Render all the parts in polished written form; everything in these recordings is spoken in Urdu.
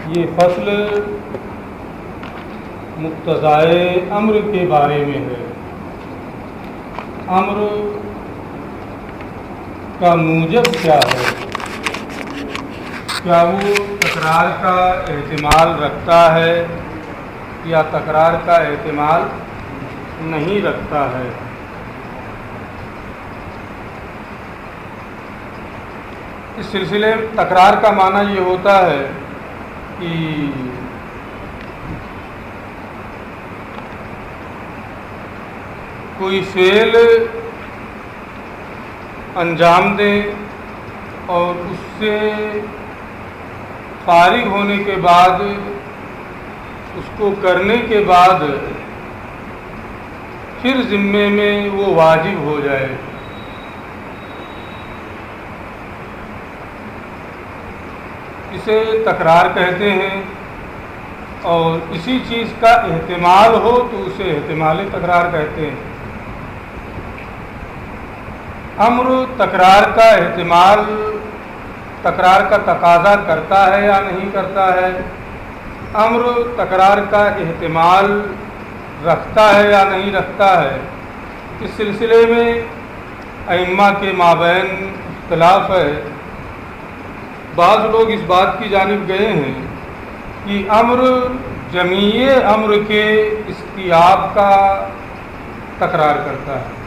یہ فصل مقتضائے امر کے بارے میں ہے۔ امر کا موجب کیا ہے؟ کیا وہ تکرار کا احتمال رکھتا ہے یا تکرار کا احتمال نہیں رکھتا ہے؟ اس سلسلے میں تکرار کا معنی یہ ہوتا ہے کہ کوئی فعل انجام دے اور اس سے فارغ ہونے کے بعد، اس کو کرنے کے بعد پھر ذمے میں وہ واجب ہو جائے۔ اسے تکرار کہتے ہیں، اور اسی چیز کا احتمال ہو تو اسے احتمال تکرار کہتے ہیں۔ امر تکرار کا احتمال، تکرار کا تقاضا کرتا ہے یا نہیں کرتا ہے؟ امر تکرار کا احتمال رکھتا ہے یا نہیں رکھتا ہے؟ اس سلسلے میں ائمہ کے مابین اختلاف ہے۔ بعض لوگ اس بات کی جانب گئے ہیں کہ امر جمیع امر کے استیاب کا تکرار کرتا ہے۔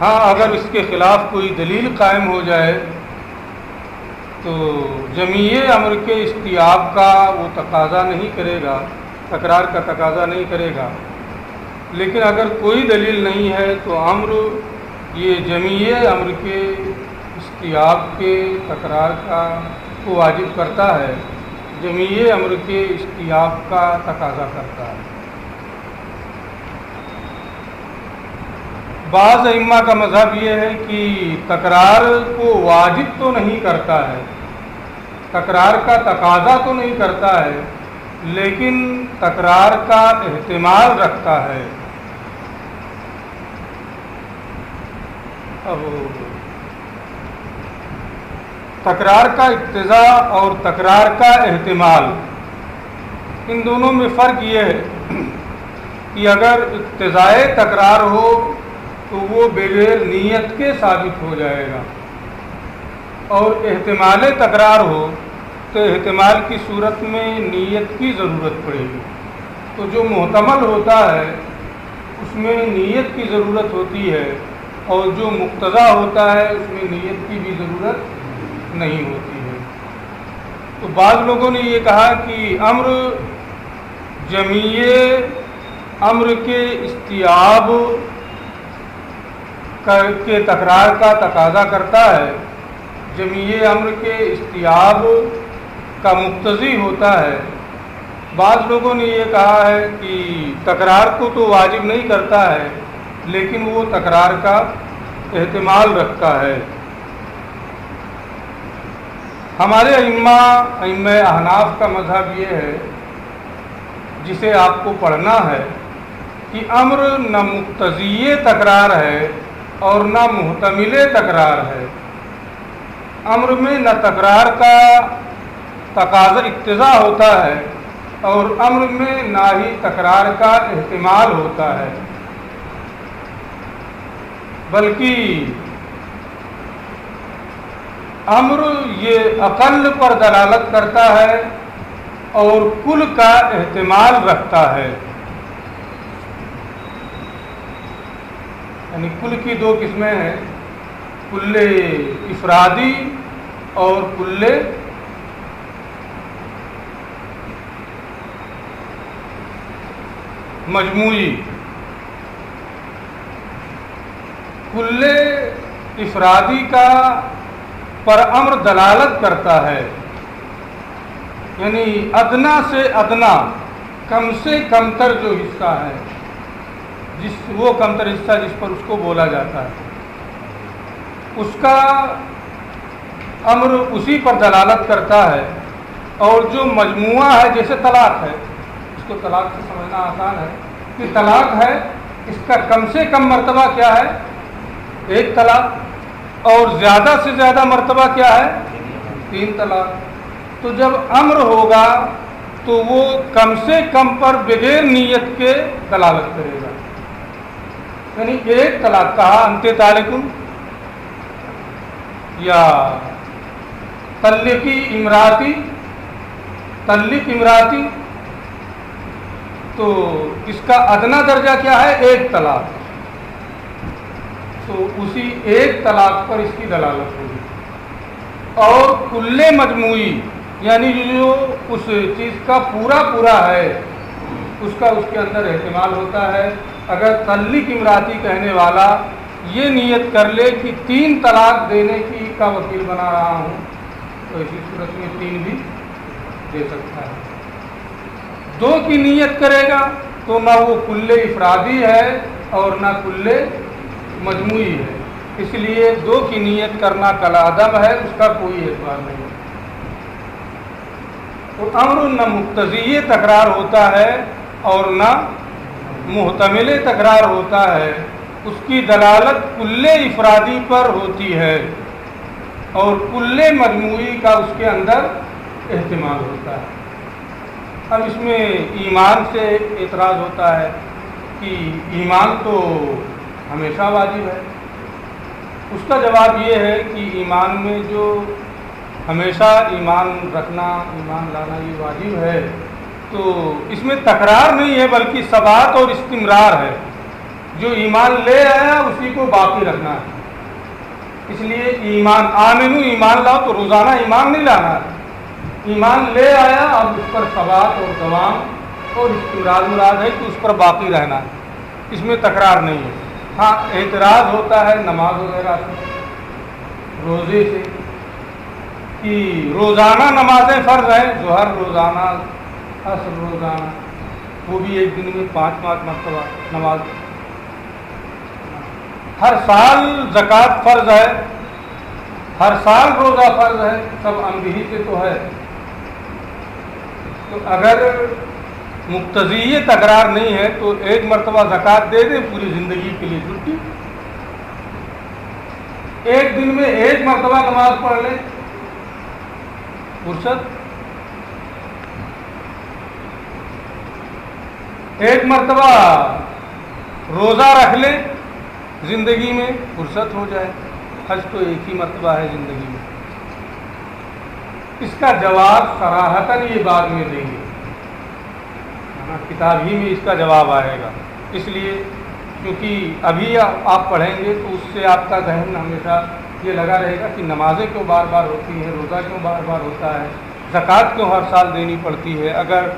ہاں، اگر اس کے خلاف کوئی دلیل قائم ہو جائے تو جمیع امر کے استیاب کا وہ تقاضا نہیں کرے گا، تکرار کا تقاضا نہیں کرے گا۔ لیکن اگر کوئی دلیل نہیں ہے تو امر یہ جمیع امر کے استیاب کے تکرار کا کو واجب کرتا ہے، جمیع امر کے استیاب کا تقاضا کرتا ہے۔ بعض ائمہ کا مذہب یہ ہے کہ تکرار کو واجب تو نہیں کرتا ہے، تکرار کا تقاضا تو نہیں کرتا ہے، لیکن تکرار کا احتمال رکھتا ہے۔ اب تکرار کا اقتضاء اور تکرار کا احتمال، ان دونوں میں فرق یہ ہے کہ اگر اقتضائے تکرار ہو تو وہ بغیر نیت کے ثابت ہو جائے گا، اور احتمال تکرار ہو تو احتمال کی صورت میں نیت کی ضرورت پڑے گی۔ تو جو محتمل ہوتا ہے اس میں نیت کی ضرورت ہوتی ہے، اور جو مقتضا ہوتا ہے اس میں نیت کی بھی ضرورت نہیں ہوتی ہے۔ تو بعض لوگوں نے یہ کہا کہ امر جمیع امر کے استیاب کے تکرار کا تقاضا کرتا ہے، جمیع امر کے استیاب کا مقتضی ہوتا ہے۔ بعض لوگوں نے یہ کہا ہے کہ تکرار کو تو واجب نہیں کرتا ہے، لیکن وہ تکرار کا احتمال رکھتا ہے۔ ہمارے ائمہ احناف کا مذہب یہ ہے، جسے آپ کو پڑھنا ہے، کہ امر نہ مقتضی تکرار ہے اور نہ محتمل تکرار ہے۔ امر میں نہ تکرار کا تقاضا اقتضاء ہوتا ہے، اور امر میں نہ ہی تکرار کا احتمال ہوتا ہے، بلکہ امر یہ اقل پر دلالت کرتا ہے اور کل کا احتمال رکھتا ہے۔ یعنی کل کی دو قسمیں ہیں، کل افرادی اور کل مجموعی۔ کل افرادی کا پر امر دلالت کرتا ہے، یعنی ادنا سے ادنا، کم سے کم تر جو حصہ ہے، وہ کم تر حصہ جس پر اس کو بولا جاتا ہے، اس کا امر اسی پر دلالت کرتا ہے۔ اور جو مجموعہ ہے، جیسے طلاق ہے، اس کو طلاق سے سمجھنا آسان ہے کہ طلاق ہے، اس کا کم سے کم مرتبہ کیا ہے؟ ایک طلاق، اور زیادہ سے زیادہ مرتبہ کیا ہے؟ 3 طلاق۔ تو جب امر ہوگا تو وہ کم سے کم پر بغیر نیت کے دلالت کرے گا. یعنی ایک طلاق کہا انتے طالقن یا طلقی امراتی، طلق امراتی، تو اس کا ادنا درجہ کیا ہے؟ ایک طلاق. تو اسی ایک طلاق پر اس کی دلالت ہوگی. اور کل مجموعی یعنی جو اس چیز کا پورا ہے اس کا اس کے اندر احتمال ہوتا ہے. اگر طلق امراتی کہنے والا یہ نیت کر لے کہ 3 طلاق دینے کی کا وکیل بنا رہا ہوں تو اسی صورت میں 3 بھی دے سکتا ہے. 2 کی نیت کرے گا تو نہ وہ کل افرادی ہے اور نہ کل مجموعی ہے. اس لیے 2 کی نیت کرنا کالعدم ہے، اس کا کوئی اعتبار نہیں. تو امر نہ مقتضی تکرار ہوتا ہے اور نہ محتمل تکرار ہوتا ہے. اس کی دلالت کل افرادی پر ہوتی ہے اور کل مجموعی کا اس کے اندر احتمال ہوتا ہے. اب اس میں ایمان سے اعتراض ہوتا ہے کہ ایمان تو ہمیشہ واجب ہے. اس کا جواب یہ ہے کہ ایمان میں جو ہمیشہ ایمان رکھنا، ایمان لانا یہ واجب ہے، تو اس میں تکرار نہیں ہے بلکہ ثبات اور استمرار ہے. جو ایمان لے آیا اسی کو باقی رکھنا ہے. اس لیے ایمان آمنو، ایمان لاؤ تو روزانہ ایمان نہیں لانا ہے. ایمان لے آیا اب اس پر ثبات اور دوام اور استمرار مراد ہے کہ اس پر باقی رہنا ہے. اس میں تکرار نہیں ہے. ہاں اعتراض ہوتا ہے نماز وغیرہ سے، روزے سے، کہ روزانہ نمازیں فرض ہیں، ظہر روزانہ، عصر روزانہ، وہ بھی ایک دن میں 5 مرتبہ نماز. ہر سال زکوٰۃ فرض ہے، ہر سال روزہ فرض ہے، سب امر ہی سے تو ہے. تو اگر مقتضی تکرار نہیں ہے تو ایک مرتبہ زکوٰۃ دے دیں، پوری زندگی کے لیے چھٹی. ایک دن میں ایک مرتبہ نماز پڑھ لیں، فرصت. ایک مرتبہ روزہ رکھ لیں زندگی میں، فرصت ہو جائے. حج تو ایک ہی مرتبہ ہے زندگی میں. اس کا جواب صراحتاً یہ بعد میں دیں گے، کتاب ہی میں اس کا جواب آئے گا. اس لیے کیونکہ ابھی آپ پڑھیں گے تو اس سے آپ کا ذہن ہمیشہ یہ لگا رہے گا کہ نمازیں کیوں بار بار ہوتی ہیں، روزہ کیوں بار بار ہوتا ہے، زکوٰۃ کیوں ہر سال دینی پڑتی ہے، اگر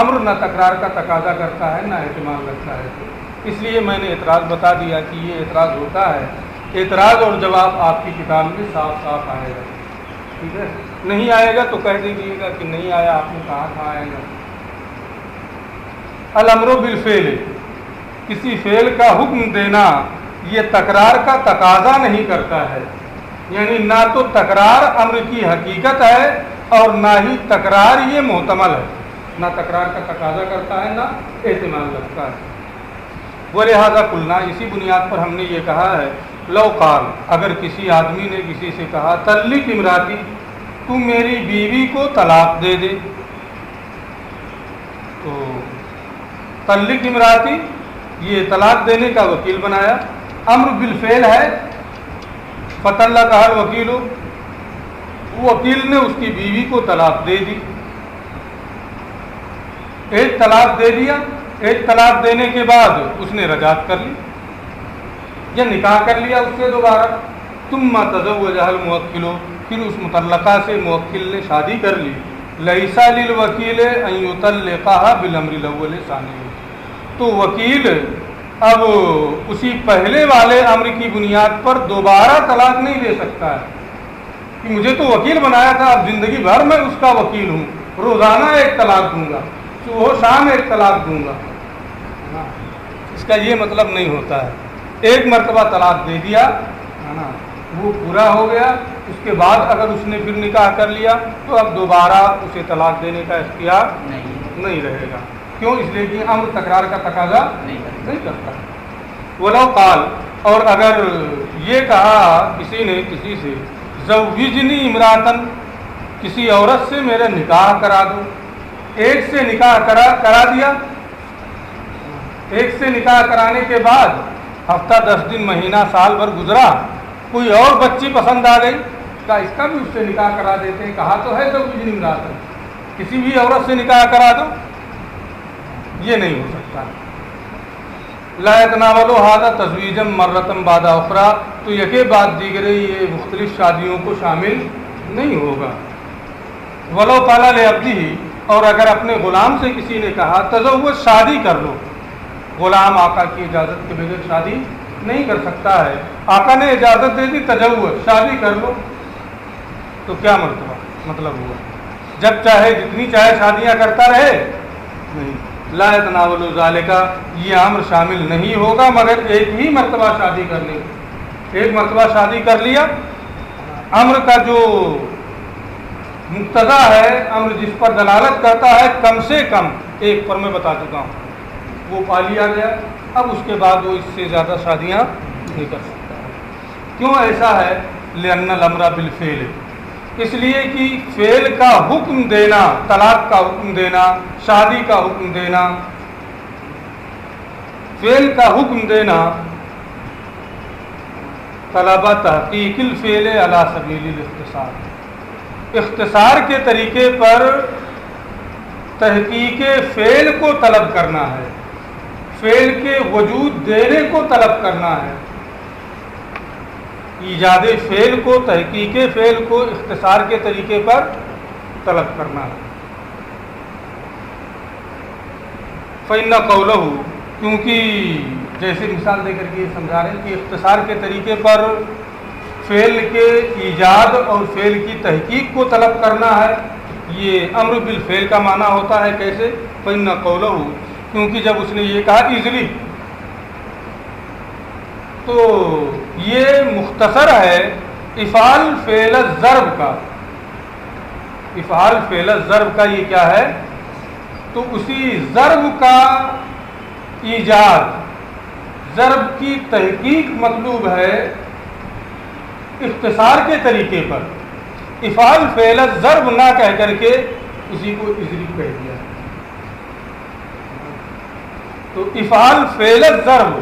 امر نہ تکرار کا تقاضا کرتا ہے نہ اہتمام رکھتا ہے. تو اس لیے میں نے اعتراض بتا دیا کہ یہ اعتراض ہوتا ہے. اعتراض اور جواب آپ کی کتاب میں صاف صاف آئے گا. ٹھیک ہے، نہیں آئے گا تو کہہ دیجیے گا کہ نہیں آیا، آپ نے کہا تھا آئے گا. الامر بالفعل، کسی فعل کا حکم دینا یہ تکرار کا تقاضا نہیں کرتا ہے. یعنی نہ تو تکرار امر کی حقیقت ہے اور نہ ہی تکرار یہ محتمل ہے. نہ تکرار کا تقاضا کرتا ہے نہ اہتمام رکھتا ہے. ولہذا قلنا، اسی بنیاد پر ہم نے یہ کہا ہے، لو قال، اگر کسی آدمی نے کسی سے کہا طلق امراتی، تو میری بیوی کو طلاق دے دے، تو طلق امراتی یہ طلاق دینے کا وکیل بنایا. امر بالفعل ہے، فطلق الوکیل، وکیل نے اس کی بیوی کو طلاق دے دی. ایک طلاق دے دیا، ایک طلاق دینے کے بعد اس نے رجعت کر لی یا نکاح کر لیا اس سے دوبارہ. ثم تزوجها الموکل، پھر اس مطلقہ سے موکل نے شادی کر لی. لیس للوکیل ان یطلقها بالامر الاول ثانی، تو وکیل اب اسی پہلے والے امر کی بنیاد پر دوبارہ طلاق نہیں دے سکتا ہے کہ مجھے تو وکیل بنایا تھا، اب زندگی بھر میں اس کا وکیل ہوں، روزانہ ایک طلاق دوں گا، صبح شام ایک طلاق دوں گا. اس کا یہ مطلب نہیں ہوتا ہے. ایک مرتبہ طلاق دے دیا ہے نا، وہ پورا ہو گیا. اس کے بعد اگر اس نے پھر نکاح کر لیا تو اب دوبارہ اسے طلاق دینے کا اختیار نہیں رہے گا. کیوں؟ اس لیے کہ امر تکرار کا تقاضا نہیں کرتا. ولو قال، اور اگر یہ کہا کسی نے کسی سے زوجنی امراتن، کسی عورت سے میرا نکاح کرا دو. ایک سے نکاح کرا دیا. ایک سے نکاح کرانے کے بعد ہفتہ 10 دن مہینہ سال بھر گزرا, کوئی اور بچی پسند آ گئی, کہا اس کا بھی اس سے نکاح کرا دیتے ہیں. کہا تو ہے تو بجلی مراد ہے, کسی بھی عورت سے نکاح کرا دو, یہ نہیں ہو سکتا. لا يتناول هذا تزویجا مرۃ بعد اخرى, تو یکے بعد دیگرے یہ مختلف شادیوں کو شامل نہیں ہوگا. ولو قال لعبده, اور اگر اپنے غلام سے کسی نے کہا تزوج, شادی کر لو, غلام آقا کی اجازت کے بغیر شادی نہیں کر سکتا ہے. آقا نے اجازت دے دی تزوج, شادی کر لو, تو کیا مطلب ہوا؟ جب چاہے جتنی چاہے شادیاں کرتا رہے؟ نہیں. لا يتناول ذالک, یہ امر شامل نہیں ہوگا مگر ایک ہی مرتبہ شادی کرنے. ایک مرتبہ شادی کر لیا, امر کا جو مقتضا ہے, امر جس پر دلالت کرتا ہے, کم سے کم ایک پر میں بتا چکا ہوں, وہ پا لیا گیا. اب اس کے بعد وہ اس سے زیادہ شادیاں نہیں کر سکتا. کیوں ایسا ہے؟ لأن الامر بالفعل, اس لیے کہ فعل کا حکم دینا, طلاق کا حکم دینا, شادی کا حکم دینا, فعل کا حکم دینا, طلب تحقیق الفعل علی سبیل الاختصار, اختصار کے طریقے پر تحقیق فعل کو طلب کرنا ہے, فعل کے وجود دینے کو طلب کرنا ہے. ایجاد فعل کو, تحقیق فعل کو اختصار کے طریقے پر طلب کرنا ہے. فإن قوله, کیونکہ جیسے مثال دے کر کے یہ سمجھا رہے ہیں کہ اختصار کے طریقے پر فعل کے ایجاد اور فعل کی تحقیق کو طلب کرنا ہے, یہ امر بالفعل کا معنی ہوتا ہے. کیسے؟ فإن قوله, کیونکہ جب اس نے یہ کہا ایزلی, تو یہ مختصر ہے افعال فعل الضرب کا. افعال فعل الضرب کا یہ کیا ہے؟ تو اسی ضرب کا ایجاد, ضرب کی تحقیق مطلوب ہے اختصار کے طریقے پر. افعال فعل الضرب نہ کہہ کر کے اسی کو اضرب کہہ دیا. تو افعال فعل الضرب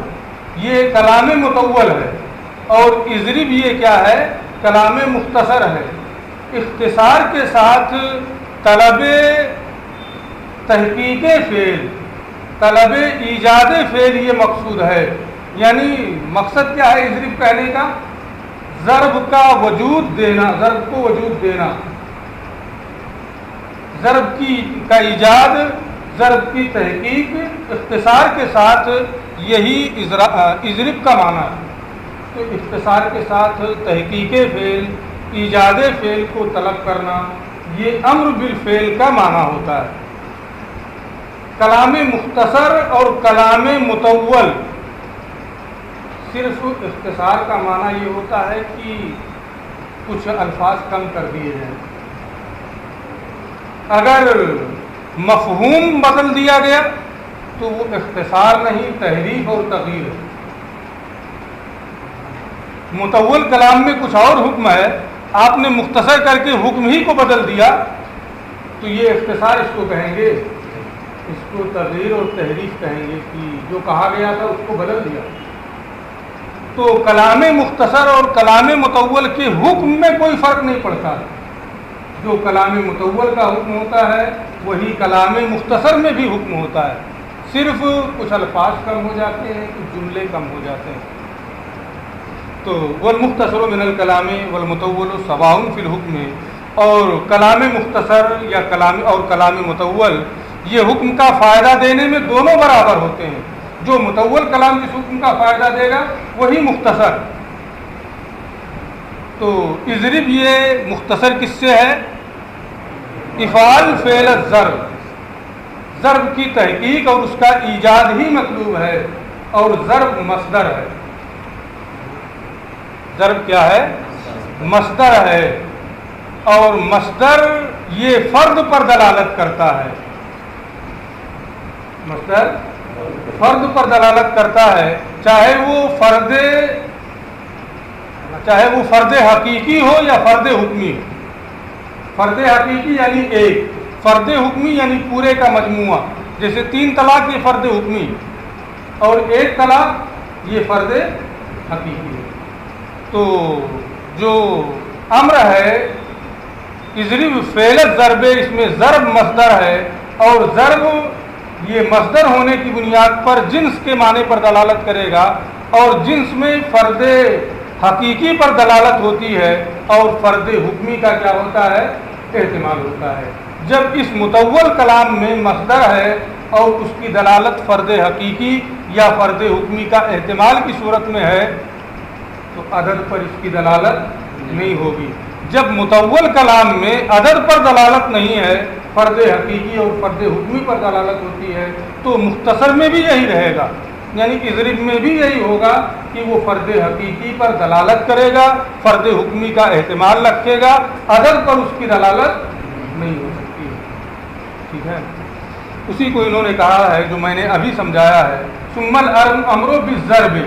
یہ کلام مطول ہے, اور اضرب یہ کیا ہے؟ کلام مختصر ہے. اختصار کے ساتھ طلب تحقیق فعل, طلب ایجاد فعل یہ مقصود ہے. یعنی مقصد کیا ہے اضرب کہنے کا؟ ضرب کا وجود دینا, ضرب کو وجود دینا, ضرب کا ایجاد, ضرب کی تحقیق, اختصار کے ساتھ یہی اضرب کا معنی ہے. تو اختصار کے ساتھ تحقیق فعل, ایجاد فعل کو طلب کرنا, یہ امر بالفعل کا معنی ہوتا ہے. کلام مختصر اور کلام مطول, صرف اختصار کا معنی یہ ہوتا ہے کہ کچھ الفاظ کم کر دیے جائیں. اگر مفہوم بدل دیا گیا تو وہ اختصار نہیں, تحریف اور تغییر ہے. مطول کلام میں کچھ اور حکم ہے, آپ نے مختصر کر کے حکم ہی کو بدل دیا, تو یہ اختصار اس کو کہیں گے, اس کو تغییر اور تحریف کہیں گے کہ جو کہا گیا تھا اس کو بدل دیا. تو کلام مختصر اور کلام مطول کے حکم میں کوئی فرق نہیں پڑتا. جو کلام مطول کا حکم ہوتا ہے وہی کلام مختصر میں بھی حکم ہوتا ہے, صرف کچھ الفاظ کم ہو جاتے ہیں, کچھ جملے کم ہو جاتے ہیں. تو والمختصر من الکلام والمطول سواء فی الحکم, اور کلام مختصر یا کلام مطول یہ حکم کا فائدہ دینے میں دونوں برابر ہوتے ہیں. جو مطول کلام جس حکم کا فائدہ دے گا وہی مختصر. تو اضرب یہ مختصر کس سے ہے؟ افعال فعل الضرب, ضرب کی تحقیق اور اس کا ایجاد ہی مطلوب ہے, اور ضرب مصدر ہے. ضرب کیا ہے؟ مصدر ہے, اور مصدر یہ فرد پر دلالت کرتا ہے. مصدر فرد پر دلالت کرتا ہے, چاہے وہ فرد حقیقی ہو یا فرد حکمی ہو. فرد حقیقی یعنی ایک، فرد حکمی یعنی پورے کا مجموعہ، جیسے 3 طلاق یہ فرد حکمی اور 1 طلاق یہ فرد حقیقی ہے۔ تو جو امر ہے اضرب فعلت ضرب، اس میں ضرب مصدر ہے، اور ضرب یہ مصدر ہونے کی بنیاد پر جنس کے معنی پر دلالت کرے گا، اور جنس میں فرد حقیقی پر دلالت ہوتی ہے، اور فرد حکمی کا کیا ہوتا ہے؟ احتمال ہوتا ہے۔ جب اس مطول کلام میں مصدر ہے اور اس کی دلالت فرد حقیقی یا فرد حکمی کا احتمال کی صورت میں ہے تو عدد پر اس کی دلالت نہیں ہوگی۔ جب مطول کلام میں عدد پر دلالت نہیں ہے، فرد حقیقی اور فرد حکمی پر دلالت ہوتی ہے، تو مختصر میں بھی یہی رہے گا، یعنی اضرب میں بھی یہی ہوگا کہ وہ فرد حقیقی پر دلالت کرے گا، فرد حکمی کا احتمال رکھے گا، عدد پر اس کی دلالت نہیں ہو سکتی۔ ٹھیک ہے، اسی کو انہوں نے کہا ہے جو میں نے ابھی سمجھایا ہے، ثم الامر بالضرب،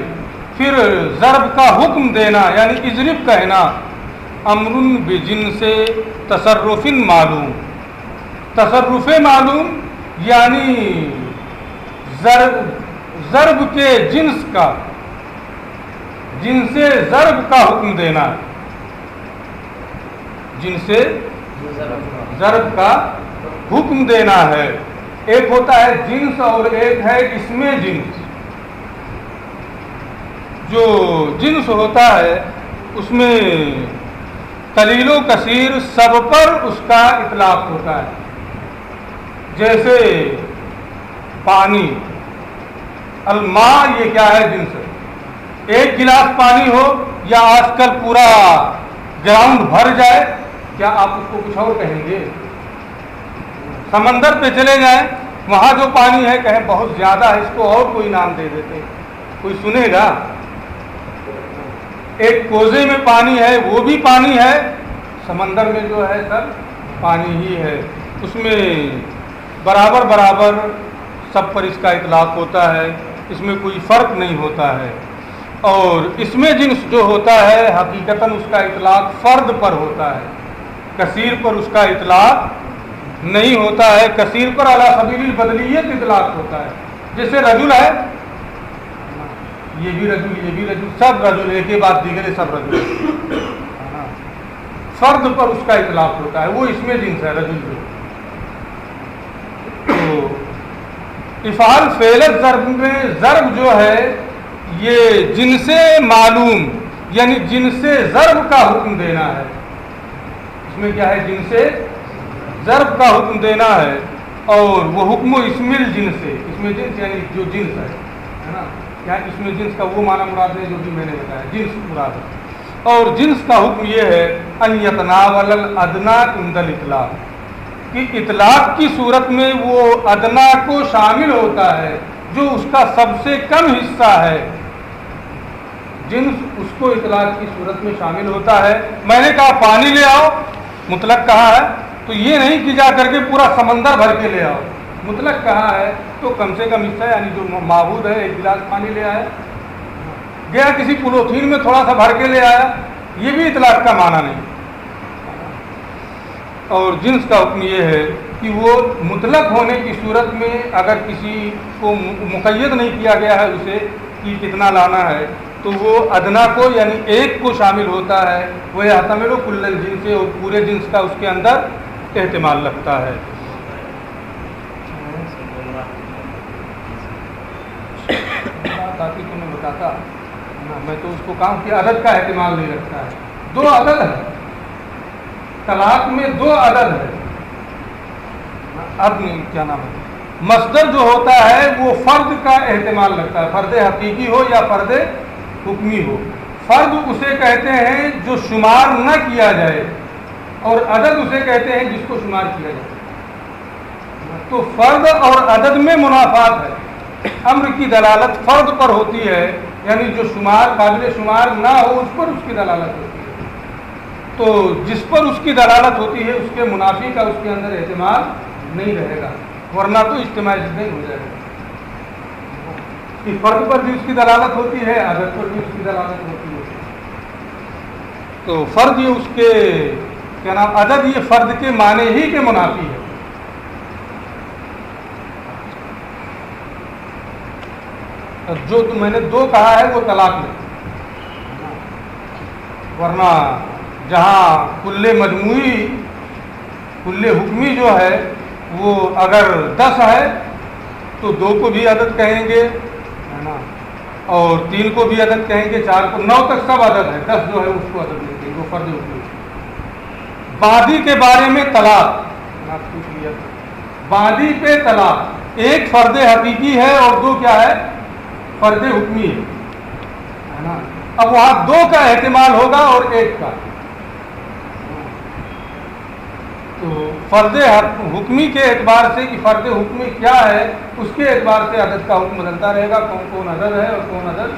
پھر ضرب کا حکم دینا یعنی اضرب کہنا، امر بجنس تصرف معلوم، تصرف معلوم یعنی ضرب کے جنس کا، جنس ضرب کا حکم دینا، جنس ضرب کا حکم دینا ہے۔ ایک ہوتا ہے جنس اور ایک ہے اسم جنس۔ جو جنس ہوتا ہے اس میں قلیل و کثیر سب پر اس کا اطلاق ہوتا ہے، جیسے پانی، الماء یہ کیا ہے؟ جنس ہے۔ ایک گلاس پانی ہو یا آج کل پورا گراؤنڈ بھر جائے، کیا آپ اس کو کچھ اور کہیں گے؟ سمندر پہ چلے جائیں، وہاں جو پانی ہے کہیں بہت زیادہ ہے، اس کو اور کوئی نام دے دیتے، کوئی سنے گا؟ ایک کوزے میں پانی ہے، وہ بھی پانی ہے، سمندر میں جو ہے سب پانی ہی ہے، اس میں برابر برابر سب پر اس کا اطلاق ہوتا ہے، اس میں کوئی فرق نہیں ہوتا ہے۔ اور اس میں جنس جو ہوتا ہے حقیقتاً اس کا اطلاق فرد پر ہوتا ہے، کثیر پر اس کا اطلاق نہیں ہوتا ہے، کثیر پر علی سبیل البدلیت اطلاق ہوتا ہے۔ جیسے رجل ہے، یہ بھی رجل، یہ بھی رجل، سب رجل، ایک ہی بات دیگر سب رجل، فرد پر اس کا اطلاق ہوتا ہے، وہ اس میں جنس ہے رجل جو۔ تو افعال فعلت ضرب میں ضرب جو ہے یہ جنس معلوم یعنی جنس ضرب کا حکم دینا ہے، اس میں کیا ہے؟ جنس ضرب کا حکم دینا ہے، اور وہ حکم اسم الجنس ہے، اسم جنس یعنی جو جنس ہے نا، یہاں اسم جنس کا وہ معنی مراد ہے جو بھی میں نے بتایا، جنس مراد ہے۔ اور جنس کا حکم یہ ہے ان یتناول الادنی عند الاطلاق، کہ اطلاق کی صورت میں وہ ادنا کو شامل ہوتا ہے جو اس کا سب سے کم حصہ ہے، جنس اس کو اطلاق کی صورت میں شامل ہوتا ہے۔ میں نے کہا پانی لے آؤ، مطلق کہا ہے، تو یہ نہیں کہ جا کر کے پورا سمندر بھر کے لے آؤ، مطلق کہا ہے تو کم سے کم حصہ یعنی جو معبود ہے ایک گلاس پانی لے آئے، گیا کسی پولیتھین میں تھوڑا سا بھر کے لے آیا، یہ بھی اطلاق کا معنی نہیں۔ اور جنس کا حکم یہ ہے کہ وہ مطلق ہونے کی صورت میں اگر کسی کو مقید نہیں کیا گیا ہے اسے کہ کتنا لانا ہے، تو وہ ادنا کو یعنی ایک کو شامل ہوتا ہے، وہ یحتمل کل الجنس، اور پورے جنس کا اس کے اندر احتمال رکھتا ہے۔ تاکہ تمہیں بتاتا میں تو اس کو کہا کہ عدد کا احتمال نہیں رکھتا ہے۔ 2 عدد ہے طلاق میں، 2 عدد ہے۔ اب کیا نام ہے، مصدر جو ہوتا ہے وہ فرد کا احتمال رکھتا ہے، فرد حقیقی ہو یا فرد حکمی ہو۔ فرد اسے کہتے ہیں جو شمار نہ کیا جائے، اور عدد اسے کہتے ہیں جس کو شمار کیا جائے۔ تو فرد اور عدد میں منافات ہے، امر کی دلالت فرد پر ہوتی ہے، یعنی جو شمار قابل شمار نہ ہو اس پر اس کی دلالت ہوتی ہے، تو جس پر اس کی دلالت ہوتی ہے اس کے منافی کا اس کے اندر احتمال نہیں رہے گا، ورنہ تو اجتماعی نہیں ہو جائے گا۔ کہ فرد پر بھی اس کی دلالت ہوتی ہے، عدد پر بھی اس کی دلالت ہوتی ہے، تو فرد یہ اس کے کیا نام عدد یہ فرد کے معنی ہی کے منافی ہے. جو میں نے 2 کہا ہے وہ طلاق میں، ورنہ جہاں کل مجموعی کل حکمی جو ہے وہ اگر 10 ہے تو 2 کو بھی عدد کہیں گے ہے نا، اور 3 کو بھی عدد کہیں گے، 4 کو، 9 تک سب عدد ہے، 10 جو ہے اس کو عدد نہیں دیں گے، وہ فرد حکمی. بادی کے بارے میں طلاق، بادی پہ طلاق، ایک فرد حقیقی ہے اور 2 کیا ہے، فرد حکمی ہے نا. اب وہاں 2 کا احتمال ہوگا اور 1 کا، تو فرد حکمی کے اعتبار سے کہ فرد حکمی کیا ہے اس کے اعتبار سے عدد کا حکم بدلتا رہے گا، کون کون عدد ہے اور کون عدد.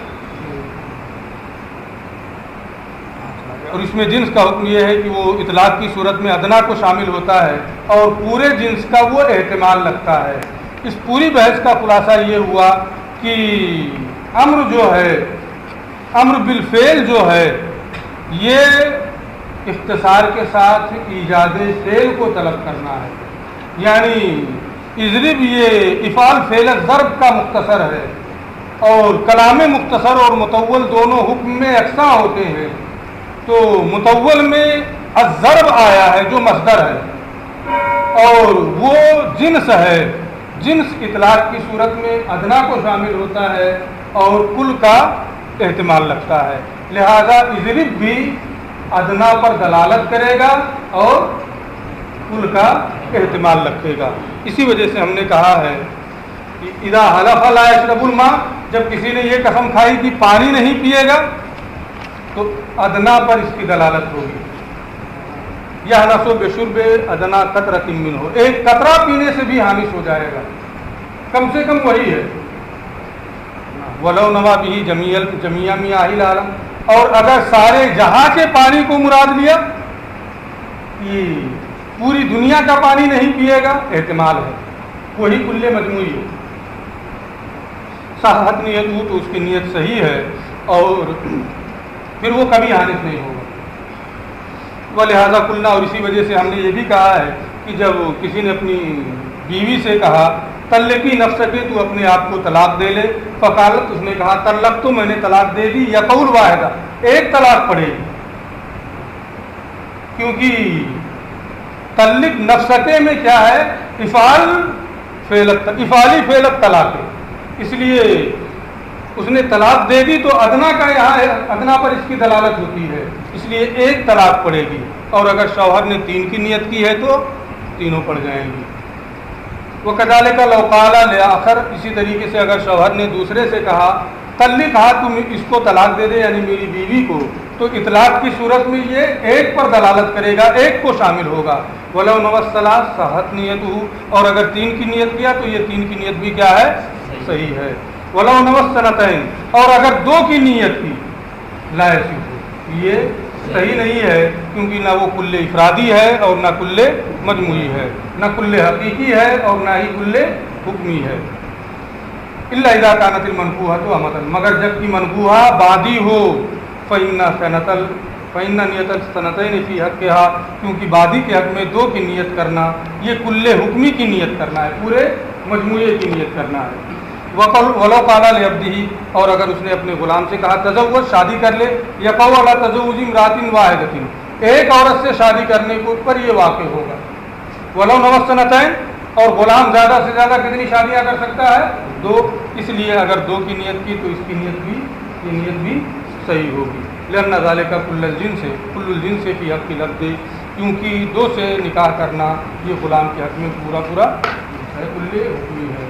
اور اس میں جنس کا حکم یہ ہے کہ وہ اطلاق کی صورت میں ادنا کو شامل ہوتا ہے اور پورے جنس کا وہ احتمال رکھتا ہے. اس پوری بحث کا خلاصہ یہ ہوا کہ امر جو ہے، امر بالفعل جو ہے، یہ اختصار کے ساتھ ایجاد فعل کو طلب کرنا ہے. یعنی اضرب یہ افعال فعل ضرب کا مختصر ہے، اور کلام مختصر اور مطول دونوں حکم میں یکساں ہوتے ہیں. تو مطول میں الضرب آیا ہے جو مصدر ہے اور وہ جنس ہے، جنس اطلاق کی صورت میں ادنا کو شامل ہوتا ہے اور کل کا احتمال رکھتا ہے. لہذا اضرب بھی ادنا پر دلالت کرے گا اور کل کا احتمال رکھے گا. اسی وجہ سے ہم نے کہا ہے کہ اذا حلف لا یشرب الماء، جب کسی نے یہ قسم کھائی کہ پانی نہیں پیے گا تو ادنا پر اس کی دلالت ہوگی. یا نسو بشرب ادنا قطرۃ منہ، ایک قطرہ پینے سے بھی حامش ہو جائے گا، کم سے کم وہی ہے. ولو نوا بھی جمیع میاہ العالم، اور اگر سارے جہاں کے پانی کو مراد لیا کہ پوری دنیا کا پانی نہیں پیے گا، احتمال ہے وہی کل مجموعی ہے. صحت نیت ہو تو اس کی نیت صحیح ہے اور پھر وہ کبھی حادث نہیں ہوگا. وہ لہٰذا کلنا، اور اسی وجہ سے ہم نے یہ بھی کہا ہے کہ جب کسی نے اپنی بیوی سے کہا طلقی نفس کے، تو اپنے آپ کو طلاق دے لے، فقالت، اس نے کہا طلق تو میں نے طلاق دے دی، یا قول واحدہ، ایک طلاق پڑے گی، کیونکہ طلق نفستے میں کیا ہے، افعالی فعلت طلاق ہے، اس لیے اس نے طلاق دے دی تو ادنا کا یہاں ہے، ادنا پر اس کی دلالت ہوتی ہے، اس لیے ایک طلاق پڑے گی. اور اگر شوہر نے 3 کی نیت کی ہے تو تینوں پڑ جائیں گی. وہ کذالک لو قال لآخر، اسی طریقے سے اگر شوہر نے دوسرے سے کہا طلق ہا، تم اس کو طلاق دے دے، یعنی میری بیوی کو، تو اطلاق کی صورت میں یہ ایک پر دلالت کرے گا، ایک کو شامل ہوگا. ولو نوصلات صحت نیت ہو، اور اگر 3 کی نیت کیا تو یہ 3 کی نیت بھی کیا ہے، صحیح ہے. ولو نوصنتین، اور اگر 2 کی نیت کی، لا یصح، یہ صحیح نہیں ہے، کیونکہ نہ وہ کل افرادی ہے اور نہ کل مجموعی ہے، نہ کل حقیقی ہے اور نہ ہی کل حکمی ہے. الا اذا كانت المنفوحة امدا، مگر جب کہ منفوحہ بادی ہو، فإن نیت السنتین فی حقها، کیونکہ بادی کے حق میں 2 کی نیت کرنا یہ کل حکمی کی نیت کرنا ہے، پورے مجموعے کی نیت کرنا ہے. ولو قال لعبده، اور اگر اس نے اپنے غلام سے کہا تزوج، شادی کر لے، یقع علی تزوج امرأۃ واحدۃ، ایک عورت سے شادی کرنے کے اوپر یہ واقع ہوگا. ولو نوصنتین، اور غلام زیادہ سے زیادہ کتنی شادیاں کر سکتا ہے، 2، اس لیے اگر 2 کی نیت کی تو اس کی نیت بھی صحیح ہوگی. لأن ذلك کل الجنس فی حق لفظ، کیونکہ 2 سے نکاح کرنا یہ غلام کے حق میں پورا ہے، کل حکمی ہے.